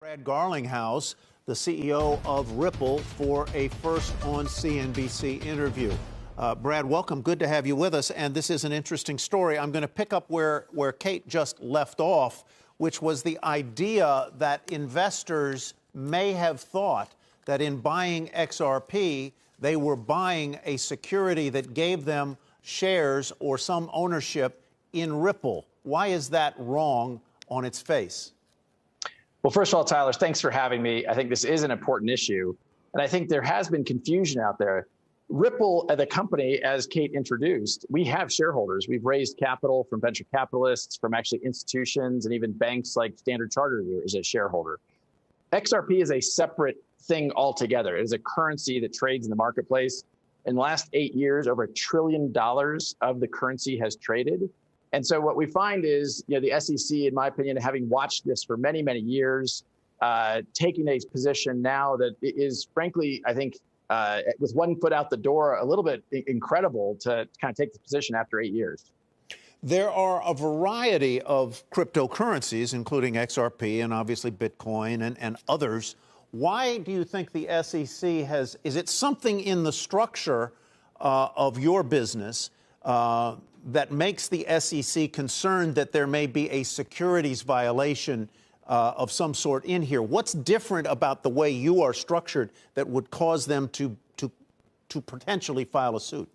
Brad Garlinghouse, the CEO of Ripple, for a first on CNBC interview. Brad, welcome. Good to have you with us. And this is an interesting story. I'm going to pick up where Kate just left off, which was the idea that investors may have thought that in buying XRP, they were buying a security that gave them shares or some ownership in Ripple. Why is that wrong on its face? Well, first of all, Tyler, thanks for having me. I think this is an important issue. And I think there has been confusion out there. Ripple, the company, as Kate introduced, we have shareholders. We've raised capital from venture capitalists, from actually institutions, and even banks like Standard Chartered is a shareholder. XRP is a separate thing altogether. It is a currency that trades in the marketplace. In the last 8 years, over $1 trillion of the currency has traded. And so what we find is, the SEC, in my opinion, having watched this for many, many years, taking a position now that is, frankly, I think, with one foot out the door, a little bit incredible to kind of take the position after 8 years. There are a variety of cryptocurrencies, including XRP and obviously Bitcoin and others. Why do you think the SEC is it something in the structure of your business that makes the SEC concerned that there may be a securities violation of some sort in here? What's different about the way you are structured that would cause them to potentially file a suit?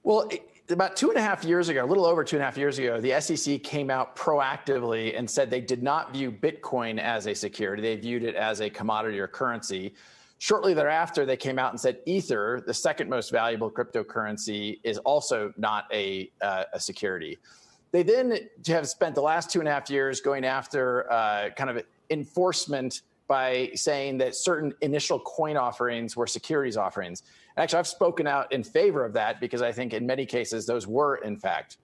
Well, about 2.5 years ago, a little over 2.5 years ago, the SEC came out proactively and said they did not view Bitcoin as a security. They viewed it as a commodity or currency. Shortly thereafter, they came out and said Ether, the second most valuable cryptocurrency, is also not a security. They then have spent the last 2.5 years going after kind of enforcement by saying that certain initial coin offerings were securities offerings. And actually, I've spoken out in favor of that because I think in many cases those were, in fact.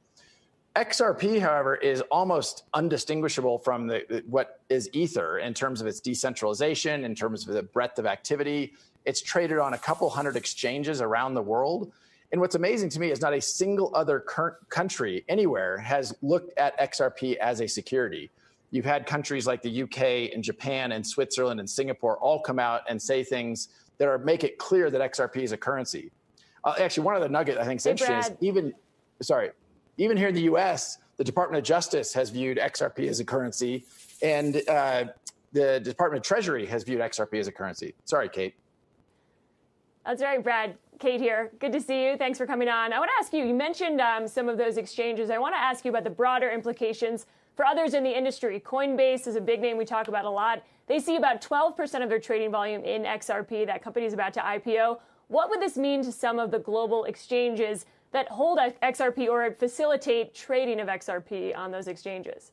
XRP, however, is almost undistinguishable from what is Ether in terms of its decentralization, in terms of the breadth of activity. It's traded on a couple hundred exchanges around the world. And what's amazing to me is not a single other country anywhere has looked at XRP as a security. You've had countries like the UK and Japan and Switzerland and Singapore all come out and say things that make it clear that XRP is a currency. Actually, one of the nuggets I think is interesting is even here in the U.S., the Department of Justice has viewed XRP as a currency, and the Department of Treasury has viewed XRP as a currency. Sorry, Kate. That's right, Brad. Kate here. Good to see you. Thanks for coming on. I want to ask you, you mentioned some of those exchanges. I want to ask you about the broader implications for others in the industry. Coinbase is a big name we talk about a lot. They see about 12% of their trading volume in XRP. That company is about to IPO. What would this mean to some of the global exchanges that hold XRP or facilitate trading of XRP on those exchanges?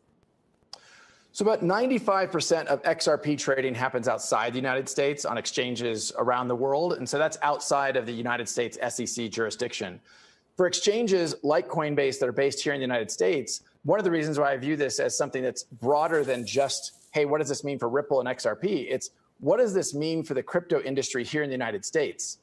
So about 95% of XRP trading happens outside the United States on exchanges around the world. And so that's outside of the United States SEC jurisdiction. For exchanges like Coinbase that are based here in the United States, one of the reasons why I view this as something that's broader than just, hey, what does this mean for Ripple and XRP? It's what does this mean for the crypto industry here in the United States?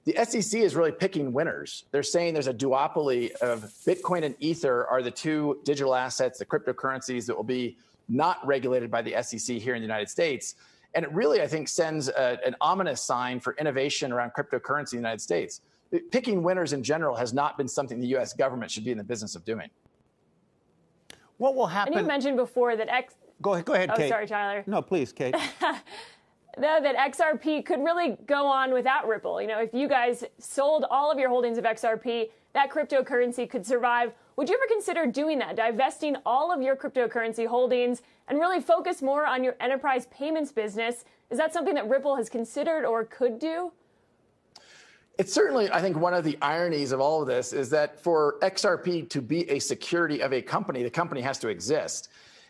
The SEC is really picking winners. They're saying there's a duopoly of Bitcoin and Ether are the two digital assets, the cryptocurrencies that will be not regulated by the SEC here in the United States. And it really, I think, sends an ominous sign for innovation around cryptocurrency in the United States. Picking winners in general has not been something the U.S. government should be in the business of doing. What will happen? And you mentioned before that Go ahead, Kate. Oh, sorry, Tyler. No, please, Kate. That XRP could really go on without Ripple. If you guys sold all of your holdings of XRP, that cryptocurrency could survive. Would you ever consider doing that, divesting all of your cryptocurrency holdings and really focus more on your enterprise payments business? Is that something that Ripple has considered or could do? It's certainly, I think, one of the ironies of all of this is that for XRP to be a security of a company, the company has to exist.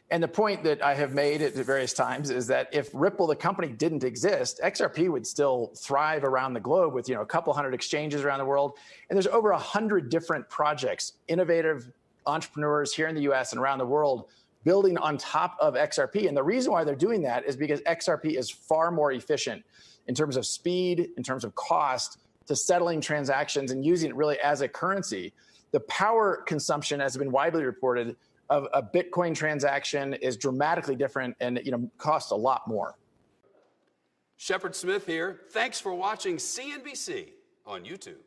And the point that I have made at various times is that if Ripple, the company, didn't exist, XRP would still thrive around the globe with, a couple hundred exchanges around the world. And there's over 100 different projects, innovative entrepreneurs here in the US and around the world building on top of XRP. And the reason why they're doing that is because XRP is far more efficient in terms of speed, in terms of cost, to settling transactions and using it really as a currency. The power consumption, as has been widely reported, a Bitcoin transaction is dramatically different and costs a lot more. Shepard Smith here. Thanks for watching CNBC on YouTube.